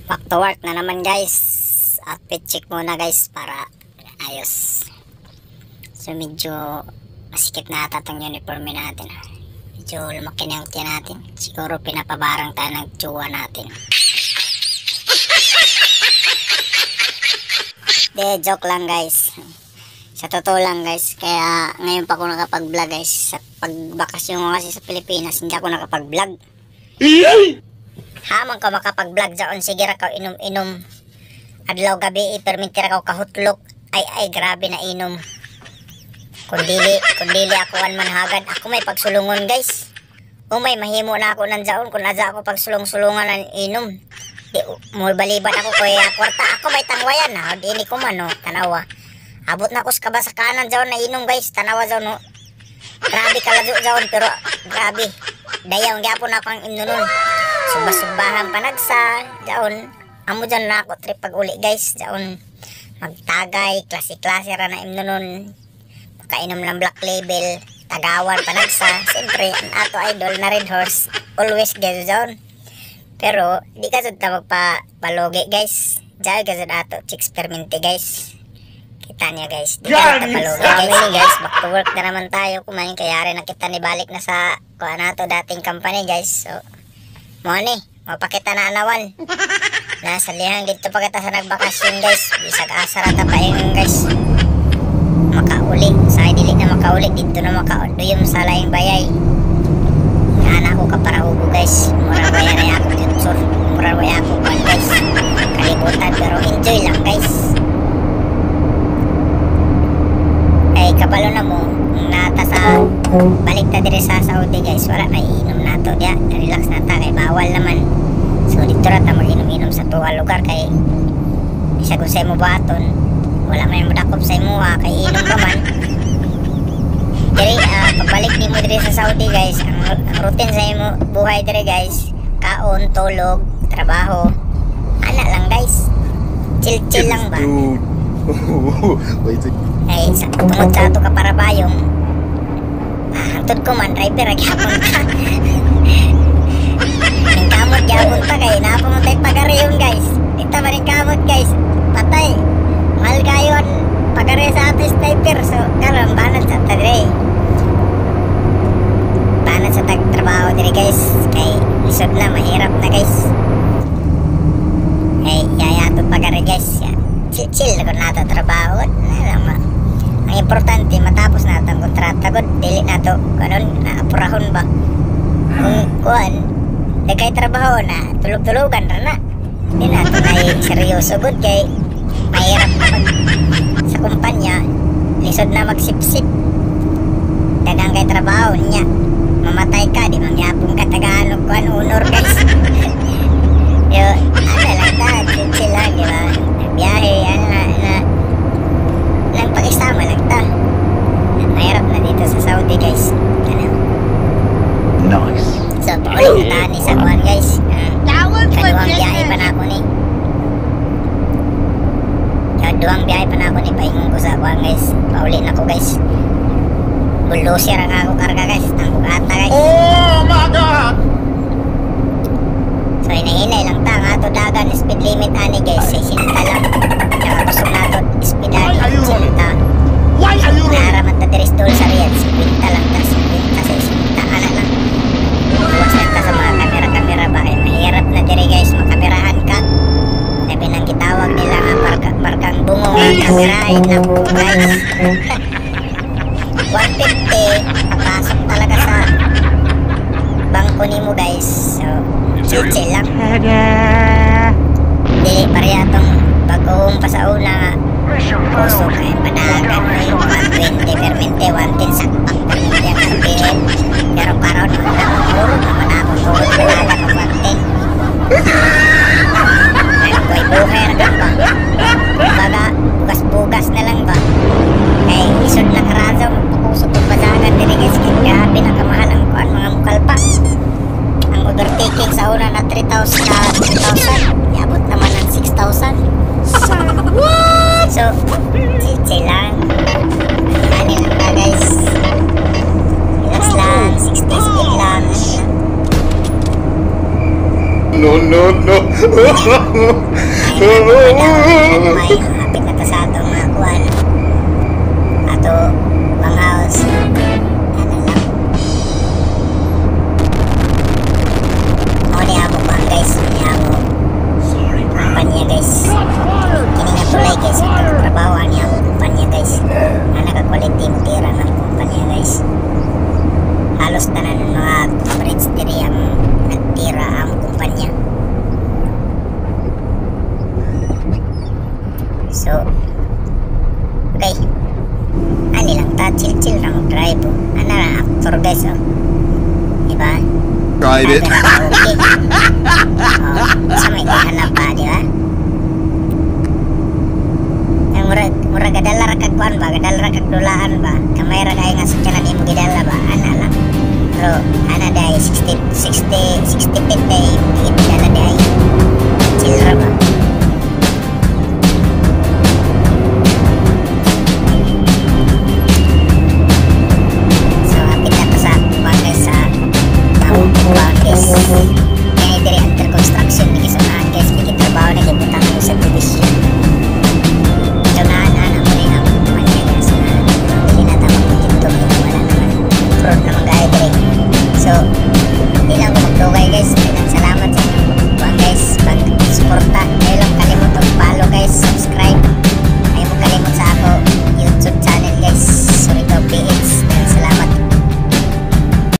Back to work na naman guys. Outfit check muna guys para ayos. So medyo masikip na ata itong uniform natin. Medyo lumaki na yung tiyan natin. Siguro pinapabarang tayo ng tsuwa natin. De, joke lang guys. Sa totoo lang guys. Kaya ngayon pa ako nakapag-vlog guys. Sa pagbakasyon ko kasi sa Pilipinas, hindi ako nakapag-vlog. Hamang ka makapag-vlog dyan. Sige ra ka inom-inom. Adlaw gabi, permitira ka kahutlok. Ay, grabe na inom. Kundili ako manhagad. Ako may pagsulungon guys. May mahimo na ako nandyaon. Kung nadya ako pagsulong-sulungan ng inom. Di, baliban ako kaya kwarta. Ako may tangwayan ha. Di ini ko man no. Tanawa. Abot na ako sa kaba sa kanan dyan na inom guys. Tanawa dyan no. Grabe kalajo dyan. Pero grabe. Dayaw nga po na ako ang imnunon. Subah-subahan panagsa. Dyan. Amo dyan na ako trip pag uli guys. Dyan. Magtagay. Klase-klase ra na imnunon. Kainom ng Black Label, Tagawan, panagsa. Siyempre, ang ato idol na Red Horse, always gaso dyan. Pero, di ka sud ta magpapalogi guys. Diyan ka sud ato, chicks permente guys. Kita niya guys, di ka nagpapalogi guys. Back to work na naman tayo. Kumain kayari na kita ni balik na sa kuha nato dating company guys. So, mo ni, mapakita na anawan. Nasa lihang dito pa kita sa nagbakasyon guys. Bisag asara ta pa yung guys. Makauli sa dili na makauli dito na makauduyom sa laing bayay. Ana ko ka para hubo guys. Mura bayay na ako future. Mura bayay ako guys. Kalibutan pero enjoy lang guys. Ay kabalo na mo nata sa balik ta dire sa Saudi guys. Wala na iinom nato dia. Relax na ta kay bawal naman. So dito ra ta mag-inom-inom sa tuwa lugar kay isa ko sa mo baton. Wala may madakop sa imo kay inom ka man. Diri pagbalik ni mo diri sa Saudi guys, ang routine sa imo buhay diri guys, kaon, tulog, trabaho. Ana lang guys. Chill lang ba? Ay tungod sa ato ka para bayong. Hantod ko man driver gyapon ta. Ning kamot gyapon ta kay napamuntay pagariyon guys. Dita man ning kamot guys. Patay. Mahal kayon pagare sa ato sniper. So karon banat sa tagre. Banat sa trabaho diri guys. Kay lisod na mahirap na guys. Hey, yaya to pagare guys. Chill ko na to trabaho. Ang importante matapos na ang kontrata ko. Dili na to kanon naapurahon ba. Kung kuan dagay trabaho na tulog-tulogan ra na. Di na to na seryoso good kay mahirap na sa kumpanya, lisod na magsipsip. Dagang kay trabaho niya. Mamatay ka, di mangyapong ka Tagalog ko honor guys. Yo, ano lang ta, chill lang, di ba? Biyahe, ano na lang pag-isama lang ta. Mahirap na dito sa Saudi guys. Ano? Nice. So, paulit na tahan sa kuhan guys. Kaduang biyahe pa na ako ni. Duang biyahe pa na ako ni paingon ko sa kuhan guys. Pauli na ko guys. Bulldozer ang ako karga guys. Tanggog ata guys. Oh my god! So hinahinay lang ta. Nga to dagan speed limit ani guys. 60 lang. Nakapusok na to speed ani. 60. Why are you running? Naramat na diris doon sa riyad. 50 lang ta. 50 sa 60. Anak lang. Buwas lang ta sa mga kamera-kamera ba. Kaya mahirap na diri guys. Makamerahan ka. Sabi nang kitawag nila nga markang bungo nga kamerahin na po guys. 150 papasok talaga sa bangko ni mo guys. So chill lang. Dili pareha tong pag-uong pa sa una nga puso kaya panagan mo yung 120 permente 110 sakpak permente ang karbihin. Pero karon puro naman ako tulog panagan ng 110. Buhay na lang ba? Baga, bugas-bugas na lang ba? Eh, isod na karazo, magpakusok ng basagan din guys. Grabe na kamahal ang kuhan mga mukalpa. Ang overtaking sa una na 3,000 na 3,000. Iabot naman ng 6,000. So, chill lang. Ano lang na guys. Relax lang, 60 speed lang. No, no, no. Ay, naku, madam. May